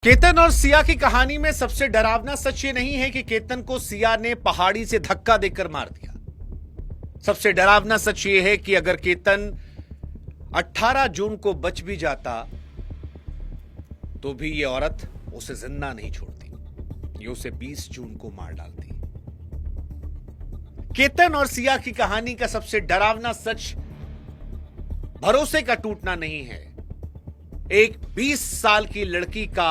केतन और सिया की कहानी में सबसे डरावना सच ये नहीं है कि केतन को सिया ने पहाड़ी से धक्का देकर मार दिया। सबसे डरावना सच ये है कि अगर केतन 18 जून को बच भी जाता तो भी ये औरत उसे जिंदा नहीं छोड़ती, ये उसे 20 जून को मार डालती। केतन और सिया की कहानी का सबसे डरावना सच भरोसे का टूटना नहीं है। एक 20 साल की लड़की का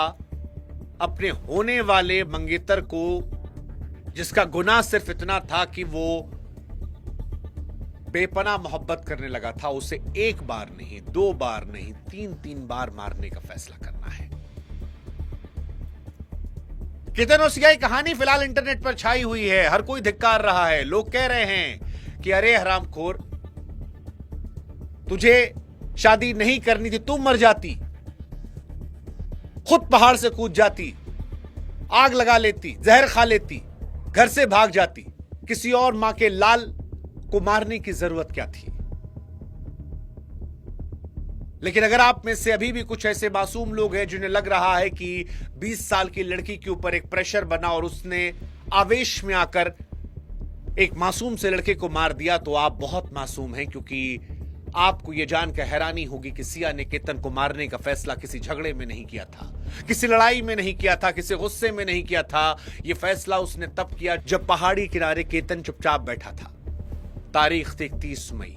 अपने होने वाले मंगेतर को, जिसका गुनाह सिर्फ इतना था कि वो बेपनाह मोहब्बत करने लगा था, उसे एक बार नहीं, 2 बार नहीं, 3 बार मारने का फैसला करना है। केतन और सिया की कहानी फिलहाल इंटरनेट पर छाई हुई है, हर कोई धिक्कार रहा है। लोग कह रहे हैं कि अरे हरामखोर, तुझे शादी नहीं करनी थी, तू मर जाती, खुद पहाड़ से कूद जाती, आग लगा लेती, जहर खा लेती, घर से भाग जाती, किसी और मां के लाल को मारने की जरूरत क्या थी। लेकिन अगर आप में से अभी भी कुछ ऐसे मासूम लोग हैं जिन्हें लग रहा है कि 20 साल की लड़की के ऊपर एक प्रेशर बना और उसने आवेश में आकर एक मासूम से लड़के को मार दिया, तो आप बहुत मासूम हैं, क्योंकि आपको यह जानकर हैरानी होगी कि सिया ने केतन को मारने का फैसला किसी झगड़े में नहीं किया था, किसी लड़ाई में नहीं किया था, किसी गुस्से में नहीं किया था। यह फैसला उसने तब किया जब पहाड़ी किनारे केतन चुपचाप बैठा था। तारीख थी 31 मई।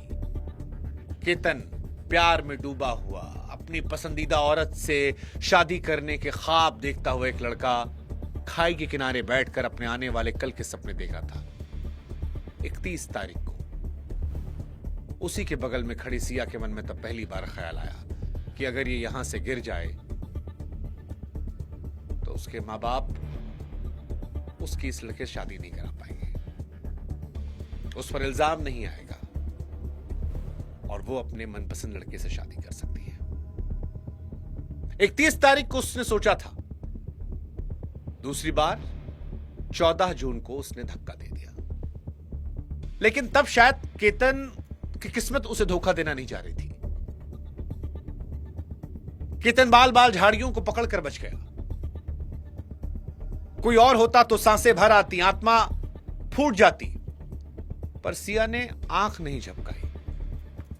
केतन प्यार में डूबा हुआ, अपनी पसंदीदा औरत से शादी करने के ख्वाब देखता हुआ एक लड़का खाई के किनारे बैठकर अपने आने वाले कल के सपने देख रहा था। 31 तारीख को उसी के बगल में खड़ी सिया के मन में तब पहली बार ख्याल आया कि अगर ये यहां से गिर जाए तो उसके मां बाप उसकी इस लड़के से शादी नहीं करा पाएंगे, उस पर इल्जाम नहीं आएगा और वो अपने मनपसंद लड़के से शादी कर सकती है। 31 तारीख को उसने सोचा था। दूसरी बार 14 जून को उसने धक्का दे दिया। लेकिन तब शायद केतन की किस्मत उसे धोखा देना नहीं चाह रही थी। केतन बाल बाल झाड़ियों को पकड़कर बच गया। कोई और होता तो सांसें भर आती, आत्मा फूट जाती, पर सिया ने आंख नहीं झपकाई।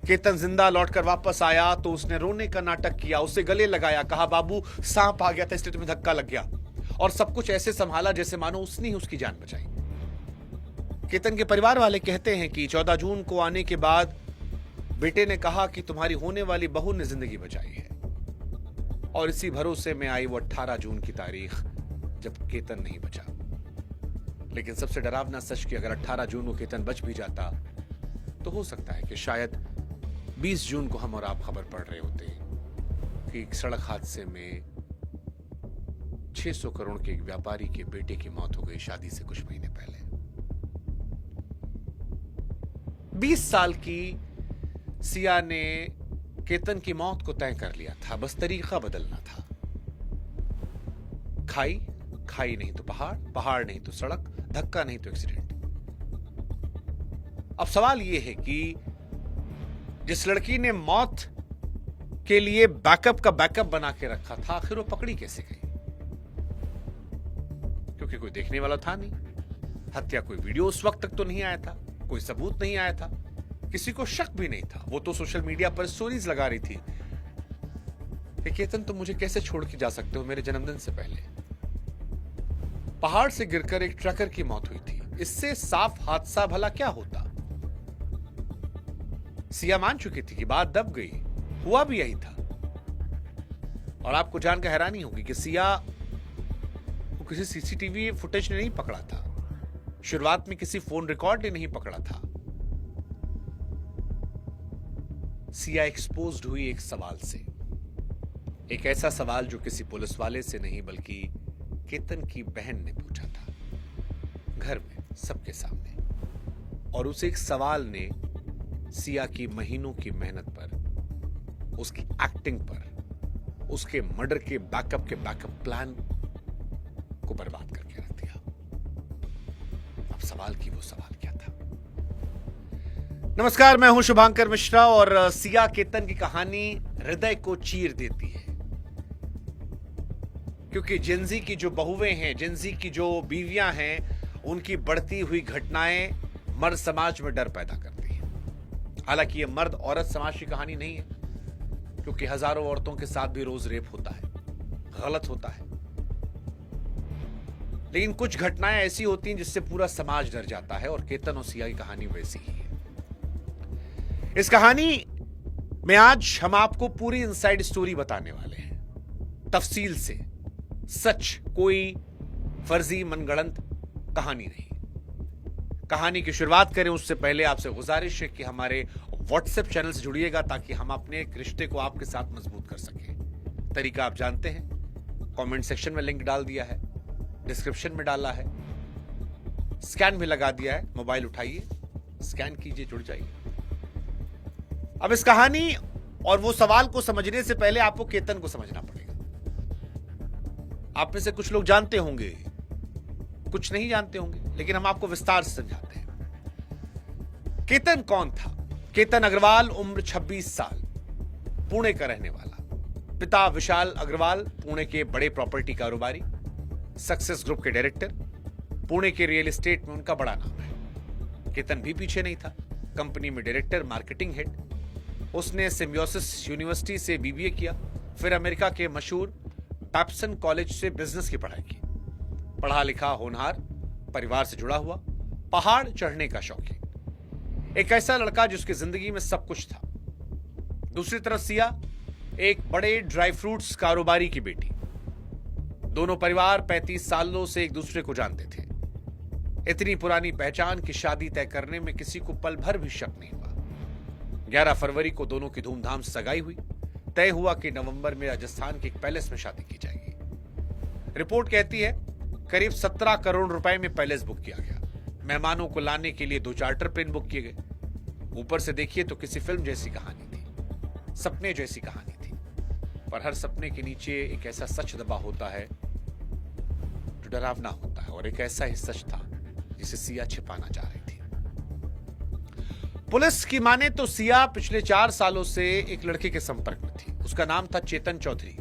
केतन जिंदा लौटकर वापस आया तो उसने रोने का नाटक किया, उसे गले लगाया, कहा बाबू सांप आ गया था इसलिए तुम्हें धक्का लग गया, और सब कुछ ऐसे संभाला जैसे मानो उसने ही उसकी जान बचाई। केतन के परिवार वाले कहते हैं कि 14 जून को आने के बाद बेटे ने कहा कि तुम्हारी होने वाली बहू ने जिंदगी बचाई है, और इसी भरोसे में आई वो 18 जून की तारीख जब केतन नहीं बचा। लेकिन सबसे डरावना सच कि अगर 18 जून को केतन बच भी जाता तो हो सकता है कि शायद 20 जून को हम और आप खबर पढ़ रहे होते कि एक सड़क हादसे में 600 करोड़ के एक व्यापारी के बेटे की मौत हो गई शादी से कुछ महीने पहले। 20 साल की सिया ने केतन की मौत को तय कर लिया था, बस तरीका बदलना था। खाई, खाई नहीं तो पहाड़, पहाड़ नहीं तो सड़क, धक्का नहीं तो एक्सीडेंट। अब सवाल यह है कि जिस लड़की ने मौत के लिए बैकअप का बैकअप बना के रखा था, आखिर वो पकड़ी कैसे गई? क्योंकि कोई देखने वाला था नहीं, हत्या कोई वीडियो उस वक्त तक तो नहीं आया था, कोई सबूत नहीं आया था, किसी को शक भी नहीं था। वो तो सोशल मीडिया पर स्टोरीज लगा रही थी कि केतन तुम मुझे कैसे छोड़ के जा सकते हो मेरे जन्मदिन से पहले। पहाड़ से गिरकर एक ट्रकर की मौत हुई थी, इससे साफ हादसा भला क्या होता? सिया मान चुकी थी कि बात दब गई, हुआ भी यही था। और आपको जानकर हैरानी होगी कि सिया को किसी सीसीटीवी फुटेज ने नहीं पकड़ा था, शुरुआत में किसी फोन रिकॉर्ड ने नहीं पकड़ा था। सिया एक्सपोज्ड हुई एक सवाल से, एक ऐसा सवाल जो किसी पुलिस वाले से नहीं बल्कि केतन की बहन ने पूछा था, घर में सबके सामने। और उस एक सवाल ने सिया की महीनों की मेहनत पर, उसकी एक्टिंग पर, उसके मर्डर के बैकअप प्लान को बर्बाद करके रख दिया। अब सवाल की वो सवाल क्या था? नमस्कार, मैं हूं शुभांकर मिश्रा और सिया केतन की कहानी हृदय को चीर देती है। क्योंकि जेंजी की जो बहुएं हैं, जेंजी की जो बीवियां हैं, उनकी बढ़ती हुई घटनाएं मर्द समाज में डर पैदा करती हैं। हालांकि ये मर्द औरत समाज की कहानी नहीं है, क्योंकि हजारों औरतों के साथ भी रोज रेप होता है, गलत होता है। लेकिन कुछ घटनाएं ऐसी होती हैं जिससे पूरा समाज डर जाता है, और केतन और सिया की कहानी वैसी ही है। इस कहानी में आज हम आपको पूरी इनसाइड स्टोरी बताने वाले हैं, तफसील से, सच, कोई फर्जी मनगढ़ंत कहानी नहीं। कहानी की शुरुआत करें उससे पहले आपसे गुजारिश है कि हमारे व्हाट्सएप चैनल से जुड़िएगा, ताकि हम अपने एक रिश्ते को आपके साथ मजबूत कर सकें। तरीका आप जानते हैं, कमेंट सेक्शन में लिंक डाल दिया है, डिस्क्रिप्शन में डाला है, स्कैन भी लगा दिया है। मोबाइल उठाइए, स्कैन कीजिए, जुड़ जाइए। अब इस कहानी और वो सवाल को समझने से पहले आपको केतन को समझना पड़ेगा। आप में से कुछ लोग जानते होंगे, कुछ नहीं जानते होंगे, लेकिन हम आपको विस्तार से समझाते हैं। केतन कौन था? केतन अग्रवाल, उम्र 26 साल, पुणे का रहने वाला। पिता विशाल अग्रवाल, पुणे के बड़े प्रॉपर्टी कारोबारी, सक्सेस ग्रुप के डायरेक्टर। पुणे के रियल एस्टेट में उनका बड़ा नाम है। केतन भी पीछे नहीं था, कंपनी में डायरेक्टर, मार्केटिंग हेड। उसने सिम्बियोसिस यूनिवर्सिटी से बीबीए किया, फिर अमेरिका के मशहूर पैप्सन कॉलेज से बिजनेस की पढ़ाई की। पढ़ा लिखा, होनहार, परिवार से जुड़ा हुआ, पहाड़ चढ़ने का शौकीन, एक ऐसा लड़का जिसकी जिंदगी में सब कुछ था। दूसरी तरफ सिया, एक बड़े ड्राई फ्रूट्स कारोबारी की बेटी। दोनों परिवार 35 सालों से एक दूसरे को जानते थे। इतनी पुरानी पहचान की शादी तय करने में किसी को पल भर भी शक नहीं हुआ। 11 फरवरी को दोनों की धूमधाम से सगाई हुई। तय हुआ कि नवंबर में राजस्थान के एक पैलेस में शादी की जाएगी। रिपोर्ट कहती है करीब 17 करोड़ रुपए में पैलेस बुक किया गया। मेहमानों को लाने के लिए 2 चार्टर प्लेन बुक किए गए। ऊपर से देखिए तो किसी फिल्म जैसी कहानी थी, सपने जैसी कहानी थी। पर हर सपने के नीचे एक ऐसा सच दबा होता है जो डरावना होता है, और एक ऐसा ही सच था जिसे सिया छिपाना चाह रही थी। पुलिस की माने तो सिया पिछले 4 सालों से एक लड़के के संपर्क में थी। उसका नाम था चेतन चौधरी।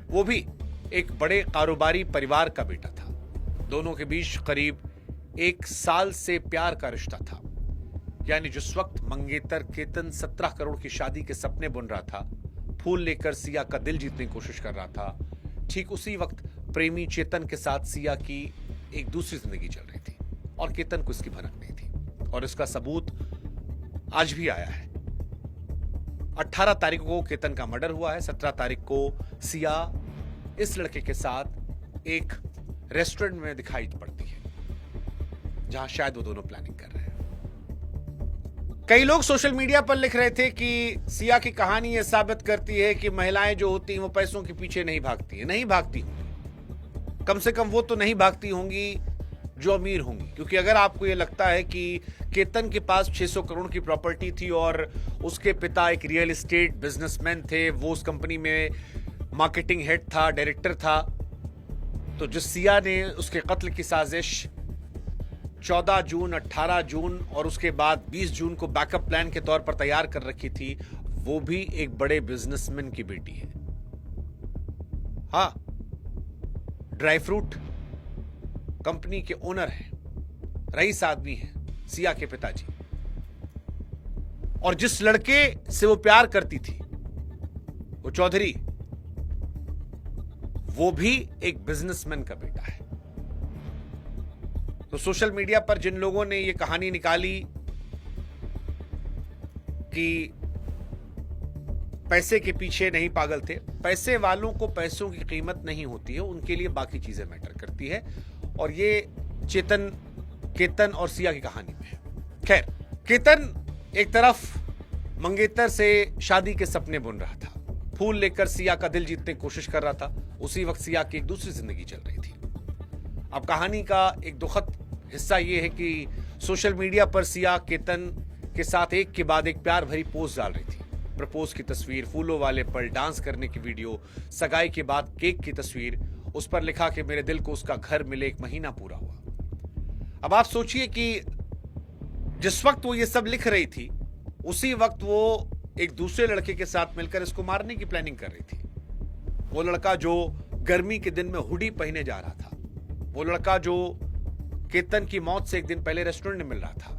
वो भी एक बड़े कारोबारी परिवार का बेटा था। दोनों के बीच करीब 1 साल से प्यार का रिश्ता था। यानी जिस वक्त मंगेतर केतन 17 करोड़ की शादी के सपने बुन रहा था, फूल लेकर सिया का दिल जीतने की कोशिश कर रहा था, ठीक उसी वक्त प्रेमी चेतन के साथ सिया की एक दूसरी जिंदगी चल रही थी, और केतन को इसकी भनक नहीं थी। और इसका सबूत आज भी आया है। 18 तारीख को केतन का मर्डर हुआ है। 17 तारीख को सिया इस लड़के के साथ एक रेस्टोरेंट में दिखाई पड़ती है, जहां शायद वो दोनों प्लानिंग कर रहे हैं। कई लोग सोशल मीडिया पर लिख रहे थे कि सिया की कहानी यह साबित करती है कि महिलाएं जो होती हैं वो पैसों के पीछे नहीं भागती हैं। नहीं भागती होंगी, कम से कम वो तो नहीं भागती होंगी जो अमीर होंगी। क्योंकि अगर आपको यह लगता है कि केतन के पास 600 करोड़ की प्रॉपर्टी थी और उसके पिता एक रियल एस्टेट बिजनेसमैन थे, वो उस कंपनी में मार्केटिंग हेड था, डायरेक्टर था, तो जो सिया ने उसके कत्ल की साजिश 14 जून, 18 जून और उसके बाद 20 जून को बैकअप प्लान के तौर पर तैयार कर रखी थी, वो भी एक बड़े बिजनेसमैन की बेटी है। हाँ, ड्राई फ्रूट कंपनी के ओनर हैं, रईस आदमी हैं सिया के पिताजी। और जिस लड़के से वो प्यार करती थी, वो चौधरी, वो भी एक बिजनेसमैन का बेटा है। तो सोशल मीडिया पर जिन लोगों ने ये कहानी निकाली कि पैसे के पीछे नहीं पागल थे, पैसे वालों को पैसों की कीमत नहीं होती है, उनके लिए बाकी चीजें मैटर करती है। और ये केतन और सिया की कहानी में है। खैर, केतन एक तरफ मंगेतर से शादी के सपने बुन रहा था, फूल लेकर सिया का दिल जीतने की कोशिश कर रहा था। उसी वक्त सिया की एक दूसरी जिंदगी चल रही थी। अब कहानी का एक दुखद हिस्सा यह है कि सोशल मीडिया पर सिया केतन के साथ एक के बाद एक प्यार भरी पोस्ट डाल रही थी। प्रपोज की तस्वीर, फूलों वाले पल, डांस करने की वीडियो, सगाई के बाद केक की तस्वीर। उस पर लिखा कि मेरे दिल को उसका घर मिले 1 महीना पूरा हुआ। अब आप सोचिए कि जिस वक्त वो ये सब लिख रही थी, उसी वक्त वो एक दूसरे लड़के के साथ मिलकर इसको मारने की प्लानिंग कर रही थी। वो लड़का जो गर्मी के दिन में हुडी पहने जा रहा था। वो लड़का जो केतन की मौत से एक दिन पहले रेस्टोरेंट में मिल रहा था।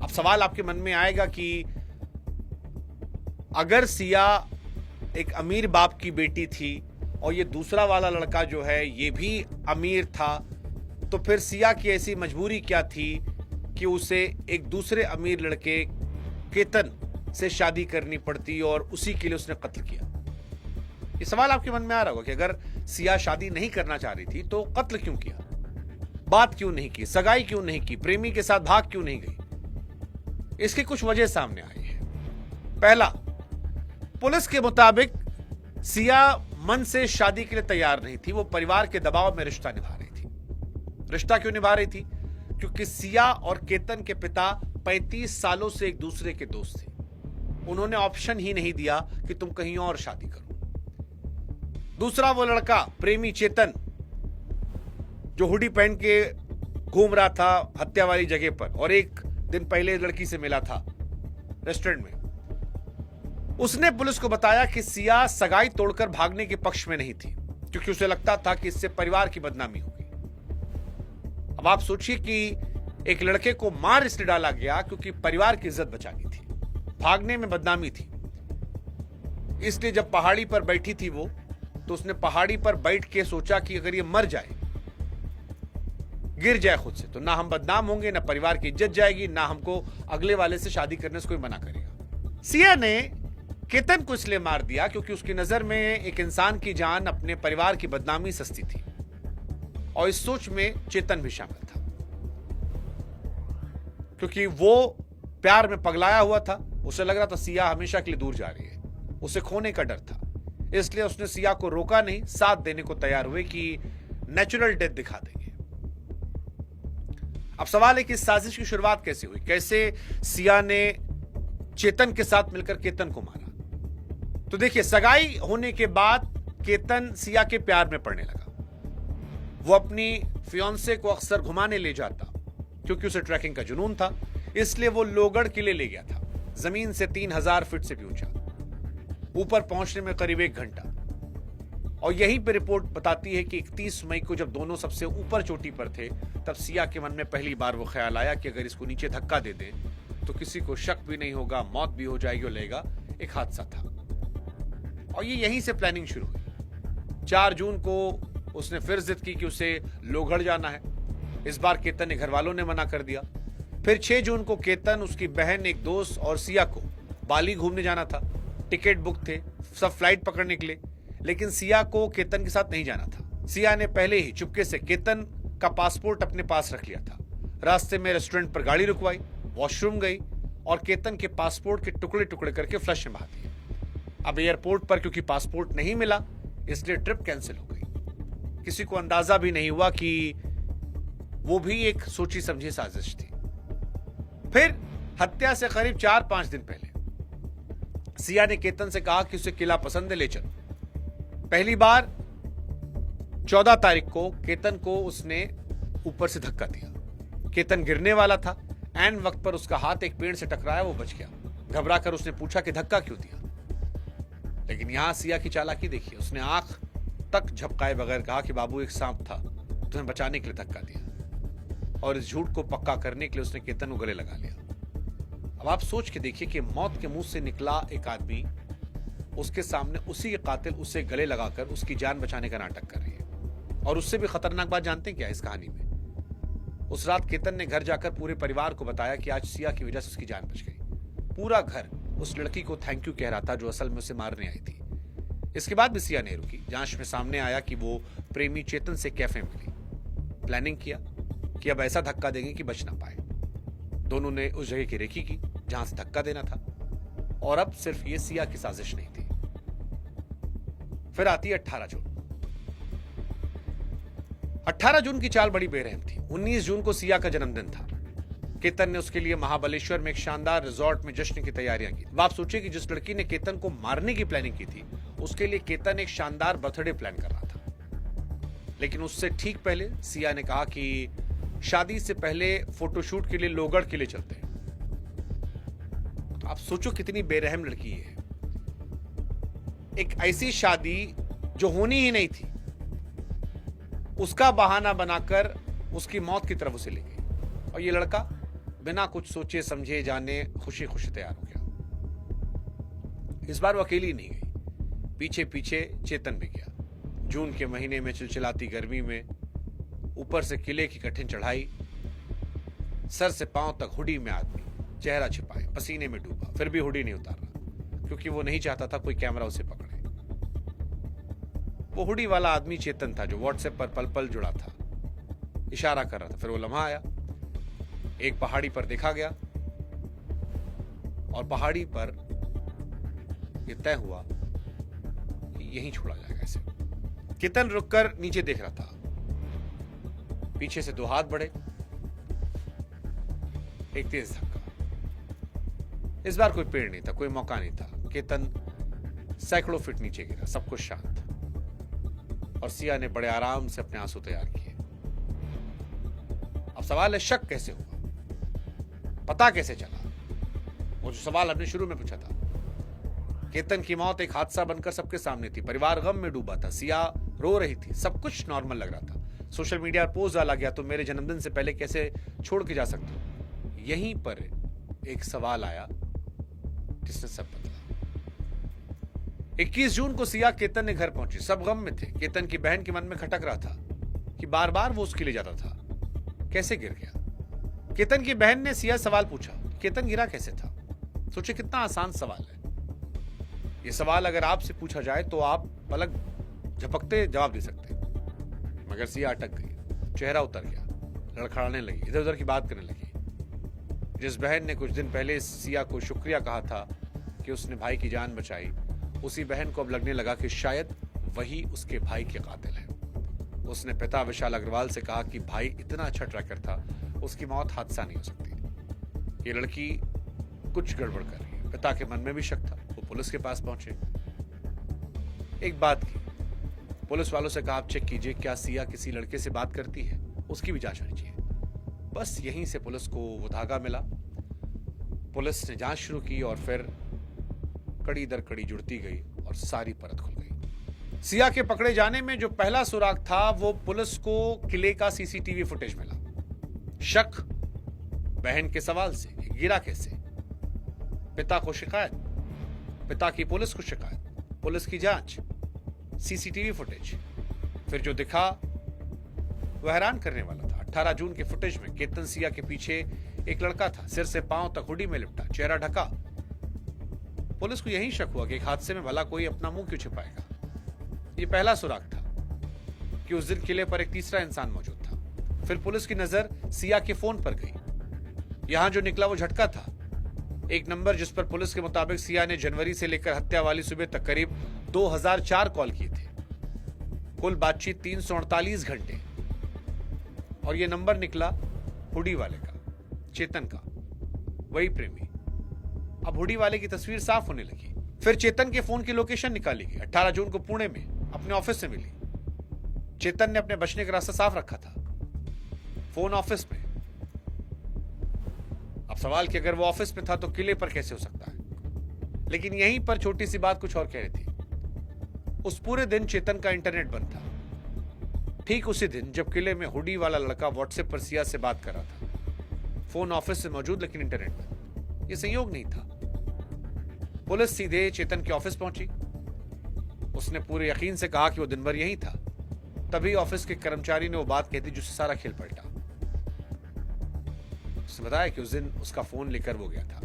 अब सवाल आपके मन में आएगा कि अगर सिया एक अमीर बाप की बेटी थी और ये दूसरा वाला लड़का जो है ये भी अमीर था, तो फिर सिया की ऐसी मजबूरी क्या थी कि उसे एक दूसरे अमीर लड़के केतन से शादी करनी पड़ती और उसी के लिए उसने कत्ल किया। ये सवाल आपके मन में आ रहा होगा कि अगर सिया शादी नहीं करना चाह रही थी तो कत्ल क्यों किया, बात क्यों नहीं की, सगाई क्यों नहीं की, प्रेमी के साथ भाग क्यों नहीं गई। इसकी कुछ वजह सामने आई है। पहला, पुलिस के मुताबिक सिया मन से शादी के लिए तैयार नहीं थी, वो परिवार के दबाव में रिश्ता निभा रही थी। रिश्ता क्यों निभा रही थी? क्योंकि सिया और केतन के पिता 35 सालों से एक दूसरे के दोस्त थे। उन्होंने ऑप्शन ही नहीं दिया कि तुम कहीं और शादी करो। दूसरा, वो लड़का प्रेमी चेतन जो हुडी पहन के घूम रहा था हत्या वाली जगह पर और एक दिन पहले लड़की से मिला था रेस्टोरेंट में, उसने पुलिस को बताया कि सिया सगाई तोड़कर भागने के पक्ष में नहीं थी, क्योंकि उसे लगता था कि इससे परिवार की बदनामी होगी। अब आप सोचिए कि एक लड़के को मार इसलिए डाला गया क्योंकि परिवार की इज्जत बचानी थी, भागने में बदनामी थी। इसलिए जब पहाड़ी पर बैठी थी वो, तो उसने पहाड़ी पर बैठ के सोचा कि अगर ये मर जाए, गिर जाए खुद से, तो ना हम बदनाम होंगे, ना परिवार की इज्जत जाएगी, ना हमको अगले वाले से शादी करने से कोई मना करेगा। सिया ने केतन को इसलिए मार दिया क्योंकि उसकी नजर में एक इंसान की जान अपने परिवार की बदनामी सस्ती थी, और इस सोच में चेतन भी शामिल था, क्योंकि वो प्यार में पगलाया हुआ था। उसे लग रहा था सिया हमेशा के लिए दूर जा रही है, उसे खोने का डर था, इसलिए उसने सिया को रोका नहीं, साथ देने को तैयार हुए कि नेचुरल डेथ दिखा देंगे। अब सवाल है कि इस साजिश की शुरुआत कैसे हुई, कैसे सिया ने चेतन के साथ मिलकर केतन को मारा। तो देखिए, सगाई होने के बाद केतन सिया के प्यार में पड़ने लगा। वो अपनी फियांसे को अक्सर घुमाने ले जाता, क्योंकि उसे ट्रैकिंग का जुनून था, इसलिए वो लोगढ़ किले ले गया था, जमीन से 3000 फीट से भी ऊंचा, ऊपर पहुंचने में करीब 1 घंटा। और यहीं पे रिपोर्ट बताती है कि 31 मई को जब दोनों सबसे ऊपर चोटी पर थे, तब सिया के मन में पहली बार वो ख्याल आया कि अगर इसको नीचे धक्का दे दें तो किसी को शक भी नहीं होगा, मौत भी हो जाएगी और लगेगा एक हादसा था। और ये यहीं से प्लानिंग शुरू हुई। 4 जून को उसने फिर जिद की कि उसे लोगढ़ जाना है। इस बार केतन के घर वालों ने मना कर दिया। फिर 6 जून को केतन, उसकी बहन, एक दोस्त और सिया को बाली घूमने जाना था। टिकट बुक थे, सब फ्लाइट पकड़ने के लिए, लेकिन सिया को केतन के साथ नहीं जाना था। सिया ने पहले ही चुपके से केतन का पासपोर्ट अपने पास रख लिया था। रास्ते में रेस्टोरेंट पर गाड़ी रुकवाई, वॉशरूम गई और केतन के पासपोर्ट के टुकड़े टुकड़े करके फ्लश में बहा दिए। अब एयरपोर्ट पर क्योंकि पासपोर्ट नहीं मिला, इसलिए ट्रिप कैंसिल हो गई। किसी को अंदाजा भी नहीं हुआ कि वो भी एक सोची समझी साजिश थी। फिर हत्या से करीब 4-5 दिन पहले सिया ने केतन से कहा कि उसे किला पसंद है, ले चलो। पहली बार 14 तारीख को केतन को उसने ऊपर से धक्का दिया। केतन गिरने वाला था, ऐन वक्त पर उसका हाथ एक पेड़ से टकराया, वो बच गया। घबरा कर उसने पूछा कि धक्का क्यों दिया, लेकिन यहां सिया की चालाकी देखिए। उसने आंख तक झपकाए बगैर कहा कि बाबू, एक सांप था, तुम्हें बचाने के लिए धक्का दिया। और इस झूठ को पक्का करने के लिए उसने केतन को गले लगा लिया। अब आप सोच के देखिए कि मौत के मुंह से निकला एक आदमी, उसके सामने उसी के कातिल उसे गले लगाकर उसकी जान बचाने का नाटक कर रही है। और उससे भी खतरनाक बात जानते हैं क्या इस कहानी में? उस रात केतन ने घर जाकर पूरे परिवार को बताया कि आज सिया की वजह से उसकी जान बच गई। पूरा घर उस लड़की को थैंक यू कह रहा था जो असल में उसे मारने आई थी। इसके बाद भी सिया नहीं रुकी। जांच में सामने आया कि वो प्रेमी चेतन से कैफे मिली। प्लानिंग किया कि अब ऐसा धक्का देंगे कि बच ना पाए। दोनों ने उस जगह की रेकी की जहां से धक्का देना था, और अब सिर्फ ये सिया की साजिश नहीं थी। फिर आती है 18 जून। 18 जून की चाल बड़ी बेरहम थी। 19 जून को सिया का जन्मदिन था। केतन ने उसके लिए महाबलेश्वर में एक शानदार रिजॉर्ट में जश्न की तैयारियां की। अब आप सोचिए कि जिस लड़की ने केतन को मारने की प्लानिंग की थी, उसके लिए केतन एक शानदार बर्थडे प्लान कर रहा था। लेकिन उससे ठीक पहले सिया ने कहा कि शादी से पहले फोटोशूट के लिए लोगढ़ के लिए चलते हैं। तो आप सोचो कितनी बेरहम लड़की है। एक ऐसी शादी जो होनी ही नहीं थी, उसका बहाना बनाकर उसकी मौत की तरफ उसे ले गई। और ये लड़का बिना कुछ सोचे समझे जाने खुशी खुशी तैयार हो गया। इस बार वो अकेली नहीं गई, पीछे पीछे चेतन भी गया। जून के महीने में चिलचिलाती गर्मी में ऊपर से किले की कठिन चढ़ाई, सर से पांव तक हुडी में आदमी, चेहरा छिपाए, पसीने में डूबा, फिर भी हुडी नहीं उतारा क्योंकि वो नहीं चाहता था कोई कैमरा उसे पकड़े। वो हुडी वाला आदमी चेतन था जो व्हाट्सएप पर पल पल जुड़ा था, इशारा कर रहा था। फिर वो लम्हा आया, एक पहाड़ी पर देखा गया और पहाड़ी पर यह तय हुआ कि यहीं छोड़ा जाएगा इसे। केतन रुककर नीचे देख रहा था। पीछे से 2 हाथ बढ़े, एक तेज धक्का। इस बार कोई पेड़ नहीं था, कोई मौका नहीं था। केतन सैकड़ों फीट नीचे गिरा, सब कुछ शांत। और सिया ने बड़े आराम से अपने आंसू तैयार किए। अब सवाल है, शक कैसे हुआ, पता कैसे चला? वो जो सवाल हमने शुरू में पूछा था। केतन की मौत एक हादसा बनकर सबके सामने थी। परिवार गम में डूबा था, सिया रो रही थी, सब कुछ नॉर्मल लग रहा था। सोशल मीडिया पर पोस्ट डाला गया तो मेरे जन्मदिन से पहले कैसे छोड़ के जा सकते हो? यहीं पर एक सवाल आया जिसने सब बदला। 21 जून को सिया केतन ने घर पहुंची। सब गम में थे। केतन की बहन के मन में खटक रहा था कि बार बार वो उसके लिए जाता था, कैसे गिर गया? केतन की बहन ने सिया सवाल पूछा, केतन गिरा कैसे था? सोचे कितना आसान सवाल है। ये सवाल अगर आपसे पूछा जाए तो आप पलक झपकते जवाब दे सकते, मगर सिया अटक गई, चेहरा उतर गया, लड़खड़ाने लगी, इधर उधर की बात करने लगी। जिस बहन ने कुछ दिन पहले सिया को शुक्रिया कहा था कि उसने भाई की जान बचाई, उसी बहन को अब लगने लगा कि शायद वही उसके भाई के कातिल है। उसने पिता विशाल अग्रवाल से कहा कि भाई इतना अच्छा ट्रैकर था, उसकी मौत हादसा नहीं हो सकती। ये लड़की कुछ गड़बड़ कर रही है। पिता के मन में भी शक था। वो पुलिस के पास पहुंचे, एक बात की, पुलिस वालों से कहा आप चेक कीजिए क्या सिया किसी लड़के से बात करती है, उसकी भी जांच होनी चाहिए। बस यहीं से पुलिस को वो धागा मिला। पुलिस ने जांच शुरू की और फिर कड़ी दर कड़ी जुड़ती गई और सारी परत खुल गई। सिया के पकड़े जाने में जो पहला सुराग था वो पुलिस को किले का सीसीटीवी फुटेज मिला। शक बहन के सवाल से, गिरा कैसे? पिता को शिकायत, पिता की पुलिस को शिकायत, पुलिस की जांच, सीसीटीवी फुटेज। फिर जो दिखा वह हैरान करने वाला था। 18 जून के फुटेज में केतन सिया के पीछे एक लड़का था, सिर से पांव तक हुडी में लिपटा, चेहरा ढका। पुलिस को यही शक हुआ कि एक हादसे में भला कोई अपना मुंह क्यों छिपाएगा। यह पहला सुराग था कि उस दिन किले पर एक तीसरा इंसान मौजूद था। फिर पुलिस की नजर सिया के फोन पर गई। यहां जो निकला वो झटका था। एक नंबर जिस पर पुलिस के मुताबिक सिया ने जनवरी से लेकर हत्या वाली सुबह तक करीब 2004 कॉल किए थे। कुल बातचीत 348 घंटे। और यह नंबर निकला हुडी वाले का, चेतन का, वही प्रेमी। अब हुडी वाले की तस्वीर साफ होने लगी। फिर चेतन के फोन की लोकेशन निकाली गई। 18 जून को पुणे में अपने ऑफिस से मिली। चेतन ने अपने बचने का रास्ता साफ रखा था, फोन ऑफिस में। अब सवाल कि अगर वो ऑफिस में था तो किले पर कैसे हो सकता है? लेकिन यहीं पर छोटी सी बात कुछ और कह रही थी। उस पूरे दिन चेतन का इंटरनेट बंद था। ठीक उसी दिन जब किले में हुडी वाला लड़का व्हाट्सएप पर सिया से बात कर रहा था। फोन ऑफिस से मौजूद लेकिन इंटरनेट बंद। यह संयोग नहीं था। पुलिस सीधे चेतन के ऑफिस पहुंची। उसने पूरे यकीन से कहा कि वो दिन भर यहीं था। तभी ऑफिस के कर्मचारी ने वो बात कही थी जिससे सारा खेल पलटा। उसने बताया कि उस दिन उसका फोन लेकर वो गया था।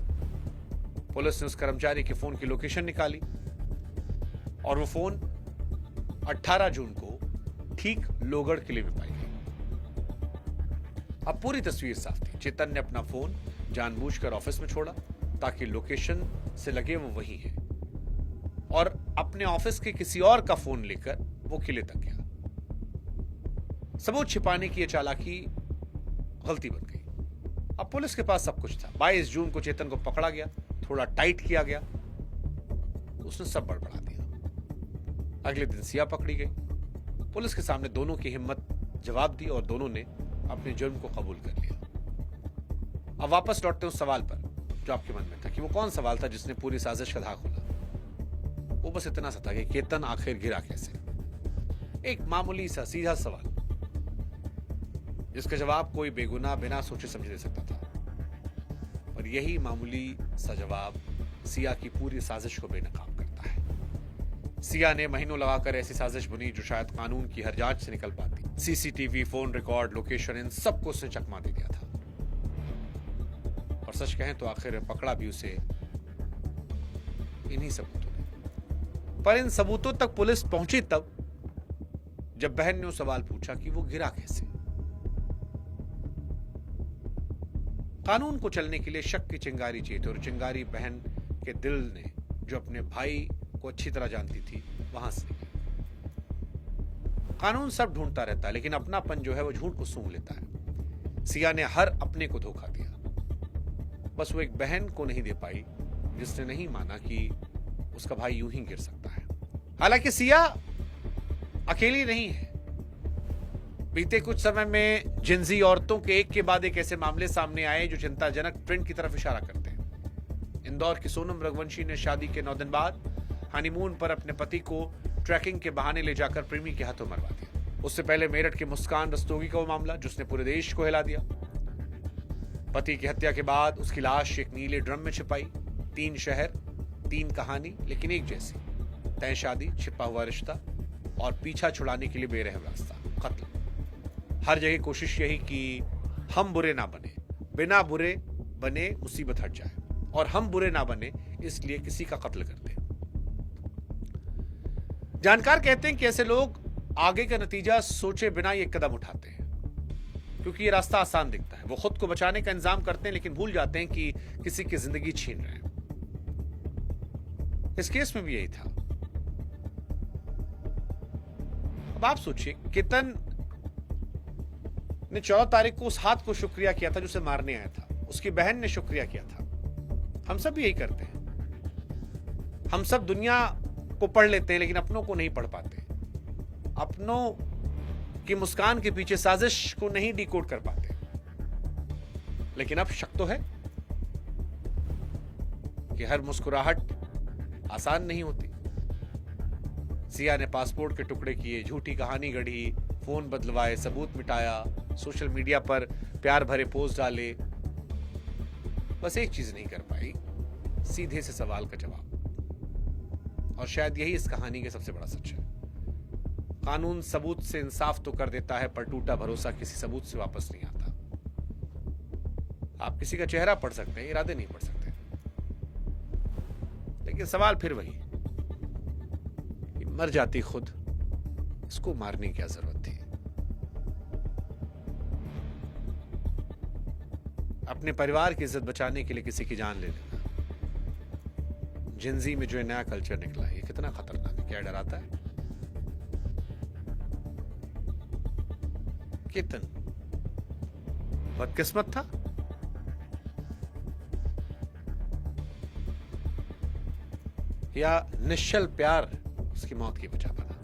पुलिस ने उस कर्मचारी के फोन की लोकेशन निकाली और वो फोन 18 जून को ठीक लोगढ़ किले में पाई गई। अब पूरी तस्वीर साफ थी। चेतन ने अपना फोन जानबूझकर ऑफिस में छोड़ा ताकि लोकेशन से लगे वो वही है, और अपने ऑफिस के किसी और का फोन लेकर वो किले तक गया। सबूत छिपाने की यह चालाकी गलती बन गई। अब पुलिस के पास सब कुछ था। 22 जून को चेतन को पकड़ा गया, थोड़ा टाइट किया गया, उसने सब बड़बड़ा दिया। अगले दिन सिया पकड़ी गई। पुलिस के सामने दोनों की हिम्मत जवाब दी और दोनों ने अपने जुर्म को कबूल कर लिया। अब वापस लौटते उस सवाल पर जो आपके मन में था कि वो कौन सवाल था जिसने पूरी साजिश का धागा खोला। वो बस इतना सा था कि केतन आखिर गिरा कैसे। एक मामूली सा सीधा सवाल जिसका जवाब कोई बेगुनाह बिना सोचे समझे दे सकता था, पर यही मामूली सा जवाब सिया की पूरी साजिश को बेनकाब करता है। सिया ने महीनों लगाकर ऐसी साजिश बुनी जो शायद कानून की हर जांच से निकल पाती। सीसीटीवी, फोन रिकॉर्ड, लोकेशन, इन सबको उसने चकमा दे दिया था। और सच कहें तो आखिर पकड़ा भी उसे इन्हीं सबूतों ने। पर इन सबूतों तक पुलिस पहुंची तब जब बहन ने वो सवाल पूछा कि वो गिरा कैसे। कानून को चलने के लिए शक की चिंगारी चाहिए थी, और चिंगारी बहन के दिल ने, जो अपने भाई को अच्छी तरह जानती थी, वहां से निकली। कानून सब ढूंढता रहता है, लेकिन अपनापन जो है वो झूठ को सूंघ लेता है। सिया ने हर अपने को धोखा दिया, बस वो एक बहन को नहीं दे पाई जिसने नहीं माना कि उसका भाई यूं ही गिर सकता है। हालांकि सिया अकेली नहीं है। बीते कुछ समय में जिंजी औरतों के एक के बाद एक ऐसे मामले सामने आए जो चिंताजनक ट्रेंड की तरफ इशारा करते हैं। इंदौर की सोनम रघुवंशी ने शादी के 9 दिन बाद हनीमून पर अपने पति को ट्रैकिंग के बहाने ले जाकर प्रेमी के हाथों मरवा दिया। उससे पहले मेरठ की मुस्कान रस्तोगी का वो मामला जिसने पूरे देश को हिला दिया। पति की हत्या के बाद उसकी लाश एक नीले ड्रम में छिपाई। 3 शहर, 3 कहानी, लेकिन एक जैसी। तय शादी, छिपा हुआ रिश्ता और पीछा छुड़ाने के लिए बेरहम रास्ता, कत्ल। हर जगह कोशिश यही कि हम बुरे ना बने, बिना बुरे बने मुसीबत हट जाए, और हम बुरे ना बने इसलिए किसी का कत्ल करते। जानकार कहते हैं कि ऐसे लोग आगे का नतीजा सोचे बिना ये कदम उठाते हैं, क्योंकि ये रास्ता आसान दिखता है। वो खुद को बचाने का इंतजाम करते हैं, लेकिन भूल जाते हैं कि किसी की जिंदगी छीन रहे हैं। इस केस में भी यही था। अब आप सोचिए, केतन ने 14 तारीख को उस हाथ को शुक्रिया किया था जो उसे मारने आया था। उसकी बहन ने शुक्रिया किया था। हम सब भी यही करते हैं। हम सब दुनिया को पढ़ लेते हैं, लेकिन अपनों को नहीं पढ़ पाते। अपनों की मुस्कान के पीछे साजिश को नहीं डिकोड कर पाते। लेकिन अब शक तो है कि हर मुस्कुराहट आसान नहीं होती। सिया ने पासपोर्ट के टुकड़े किए, झूठी कहानी गढ़ी, फोन बदलवाए, सबूत मिटाया, सोशल मीडिया पर प्यार भरे पोस्ट डाले। बस एक चीज नहीं कर पाई, सीधे से सवाल का जवाब। और शायद यही इस कहानी का सबसे बड़ा सच है। कानून सबूत से इंसाफ तो कर देता है, पर टूटा भरोसा किसी सबूत से वापस नहीं आता। आप किसी का चेहरा पढ़ सकते हैं, इरादे नहीं पढ़ सकते। लेकिन सवाल फिर वही कि मर जाती खुद, इसको मारने की क्या जरूरत थी। अपने परिवार की इज्जत बचाने के लिए किसी की जान ले लेना। जिंजी में जो ये नया कल्चर निकला है, ये कितना खतरनाक है। क्या डराता है? केतन बदकिस्मत था, या निश्चल प्यार उसकी मौत की वजह बना?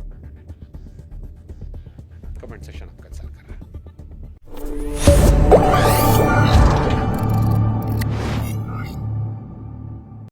कमेंट सेक्शन आपका इंतजार कर रहा है।